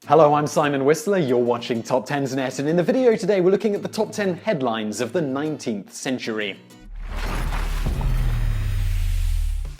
Hello, I'm Simon Whistler, you're watching TopTenzNet, and in the video today we're looking at the top 10 headlines of the 19th century.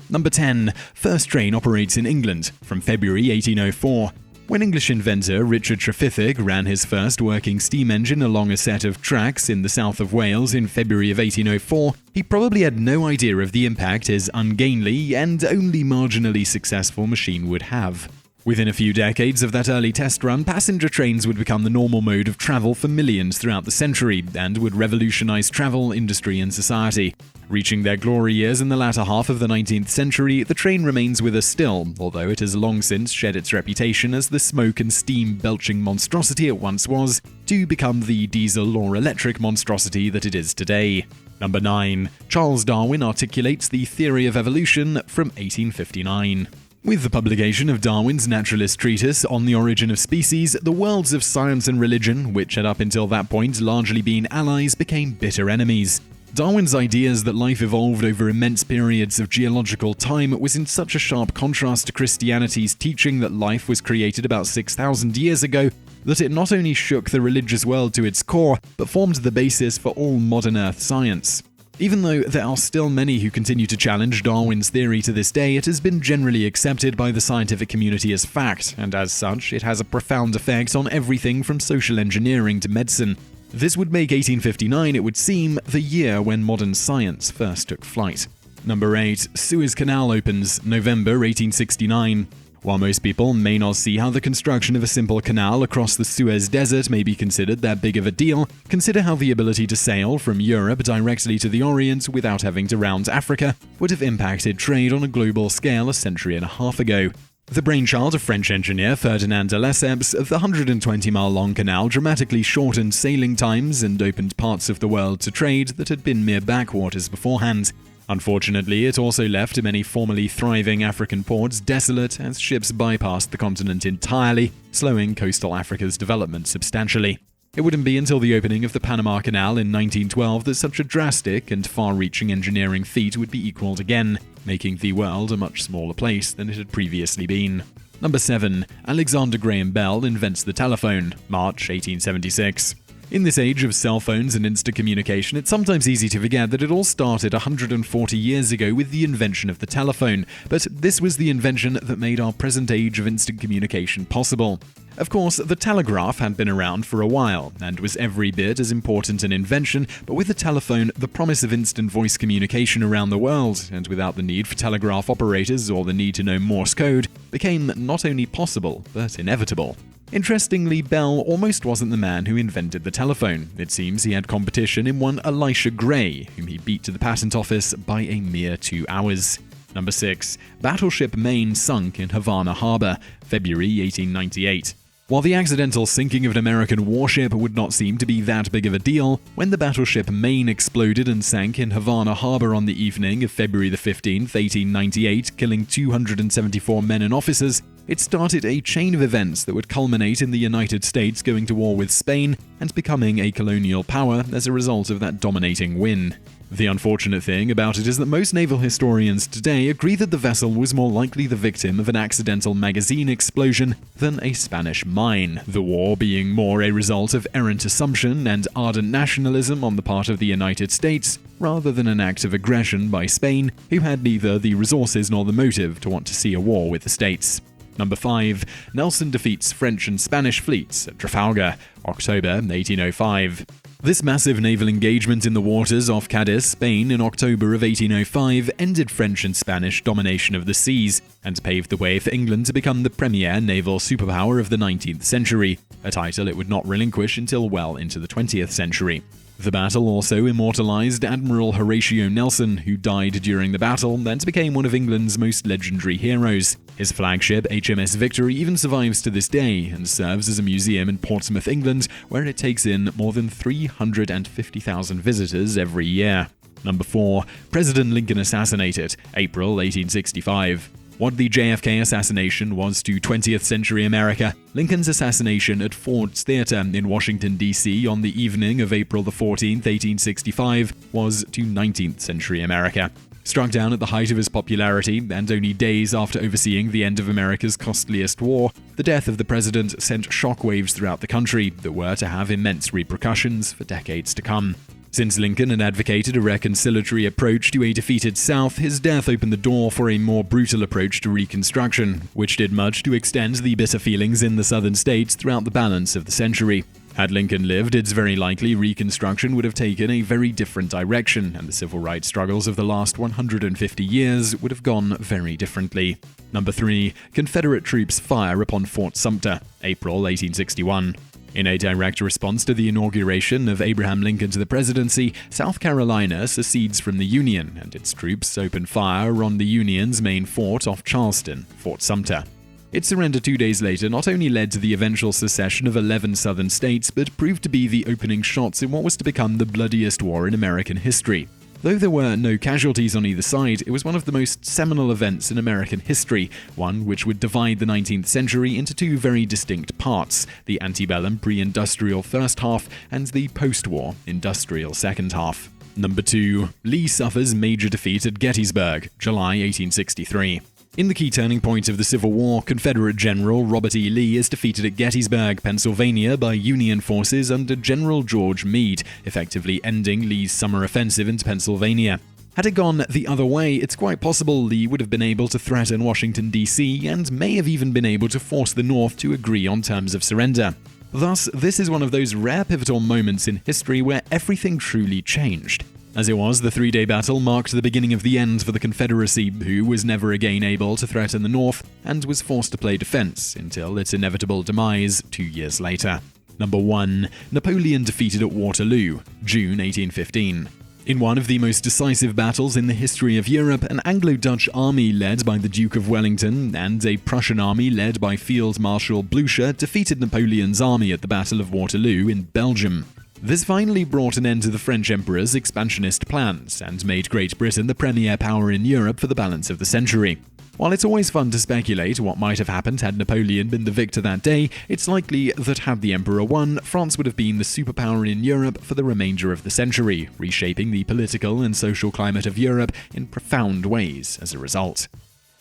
Number 10. First train operates in England, from February 1804. When English inventor Richard Trevithick ran his first working steam engine along a set of tracks in the south of Wales in February of 1804, he probably had no idea of the impact his ungainly and only marginally successful machine would have. Within a few decades of that early test run, passenger trains would become the normal mode of travel for millions throughout the century and would revolutionize travel, industry, and society. Reaching their glory years in the latter half of the 19th century, the train remains with us still, although it has long since shed its reputation as the smoke and steam belching monstrosity it once was, to become the diesel or electric monstrosity that it is today. Number 9. Charles Darwin articulates the theory of evolution from 1859. With the publication of Darwin's naturalist treatise On the Origin of Species, the worlds of science and religion, which had up until that point largely been allies, became bitter enemies. Darwin's ideas that life evolved over immense periods of geological time was in such a sharp contrast to Christianity's teaching that life was created about 6,000 years ago that it not only shook the religious world to its core, but formed the basis for all modern Earth science. Even though there are still many who continue to challenge Darwin's theory to this day, it has been generally accepted by the scientific community as fact, and as such, it has a profound effect on everything from social engineering to medicine. This would make 1859, it would seem, the year when modern science first took flight. Number 8. Suez Canal opens, November 1869. While most people may not see how the construction of a simple canal across the Suez Desert may be considered that big of a deal, consider how the ability to sail from Europe directly to the Orient without having to round Africa would have impacted trade on a global scale a century and a half ago. The brainchild of French engineer Ferdinand de Lesseps, the 120-mile-long canal dramatically shortened sailing times and opened parts of the world to trade that had been mere backwaters beforehand. Unfortunately, it also left many formerly thriving African ports desolate as ships bypassed the continent entirely, slowing coastal Africa's development substantially. It wouldn't be until the opening of the Panama Canal in 1912 that such a drastic and far-reaching engineering feat would be equaled again, making the world a much smaller place than it had previously been. Number 7. Alexander Graham Bell invents the telephone, March 1876. In this age of cell phones and instant communication, it's sometimes easy to forget that it all started 140 years ago with the invention of the telephone, but this was the invention that made our present age of instant communication possible. Of course, the telegraph had been around for a while, and was every bit as important an invention, but with the telephone, the promise of instant voice communication around the world, and without the need for telegraph operators or the need to know Morse code, became not only possible, but inevitable. Interestingly, Bell almost wasn't the man who invented the telephone. It seems he had competition in one Elisha Gray, whom he beat to the patent office by a mere 2 hours. Number 6. Battleship Maine sunk in Havana Harbor, February 1898. While the accidental sinking of an American warship would not seem to be that big of a deal, when the battleship Maine exploded and sank in Havana Harbor on the evening of February 15, 1898, killing 274 men and officers, it started a chain of events that would culminate in the United States going to war with Spain and becoming a colonial power as a result of that dominating win. The unfortunate thing about it is that most naval historians today agree that the vessel was more likely the victim of an accidental magazine explosion than a Spanish mine, the war being more a result of errant assumption and ardent nationalism on the part of the United States, rather than an act of aggression by Spain, who had neither the resources nor the motive to want to see a war with the States. Number 5. Nelson defeats French and Spanish fleets at Trafalgar, October 1805. This massive naval engagement in the waters off Cadiz, Spain in October of 1805 ended French and Spanish domination of the seas and paved the way for England to become the premier naval superpower of the 19th century, a title it would not relinquish until well into the 20th century. The battle also immortalized Admiral Horatio Nelson, who died during the battle and became one of England's most legendary heroes. His flagship, HMS Victory, even survives to this day and serves as a museum in Portsmouth, England, where it takes in more than 350,000 visitors every year. Number 4. President Lincoln assassinated, April 1865. What the JFK assassination was to 20th century America, Lincoln's assassination at Ford's Theater in Washington, D.C. on the evening of April 14, 1865, was to 19th century America. Struck down at the height of his popularity, and only days after overseeing the end of America's costliest war, the death of the president sent shockwaves throughout the country that were to have immense repercussions for decades to come. Since Lincoln had advocated a reconciliatory approach to a defeated South, his death opened the door for a more brutal approach to Reconstruction, which did much to extend the bitter feelings in the southern states throughout the balance of the century. Had Lincoln lived, it's very likely Reconstruction would have taken a very different direction, and the civil rights struggles of the last 150 years would have gone very differently. Number 3. Confederate troops fire upon Fort Sumter, April 1861. In a direct response to the inauguration of Abraham Lincoln to the presidency, South Carolina secedes from the Union, and its troops open fire on the Union's main fort off Charleston, Fort Sumter. Its surrender 2 days later not only led to the eventual secession of 11 southern states, but proved to be the opening shots in what was to become the bloodiest war in American history. Though there were no casualties on either side, it was one of the most seminal events in American history, one which would divide the 19th century into two very distinct parts, the antebellum pre-industrial first half and the post-war industrial second half. Number 2. Lee suffers major defeat at Gettysburg, July 1863. In the key turning point of the Civil War, Confederate General Robert E. Lee is defeated at Gettysburg, Pennsylvania by Union forces under General George Meade, effectively ending Lee's summer offensive into Pennsylvania. Had it gone the other way, it's quite possible Lee would have been able to threaten Washington, D.C., and may have even been able to force the North to agree on terms of surrender. Thus, this is one of those rare pivotal moments in history where everything truly changed. As it was, the three-day battle marked the beginning of the end for the Confederacy, who was never again able to threaten the North and was forced to play defense until its inevitable demise 2 years later. Number 1. Napoleon defeated at Waterloo, June 1815. In one of the most decisive battles in the history of Europe, an Anglo-Dutch army led by the Duke of Wellington and a Prussian army led by Field Marshal Blucher defeated Napoleon's army at the Battle of Waterloo in Belgium. This finally brought an end to the French Emperor's expansionist plans and made Great Britain the premier power in Europe for the balance of the century. While it's always fun to speculate what might have happened had Napoleon been the victor that day, it's likely that had the Emperor won, France would have been the superpower in Europe for the remainder of the century, reshaping the political and social climate of Europe in profound ways as a result.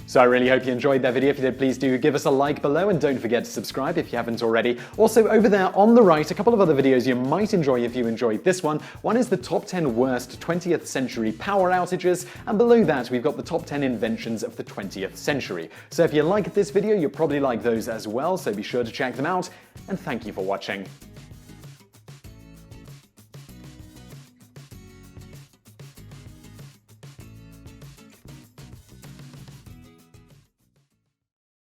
So I really hope you enjoyed that video. If you did, please do give us a like below and don't forget to subscribe if you haven't already. Also, over there on the right, a couple of other videos you might enjoy if you enjoyed this one. One is the top 10 worst 20th century power outages, and below that we've got the top 10 inventions of the 20th century. So if you liked this video, you'll probably like those as well, so be sure to check them out, and thank you for watching.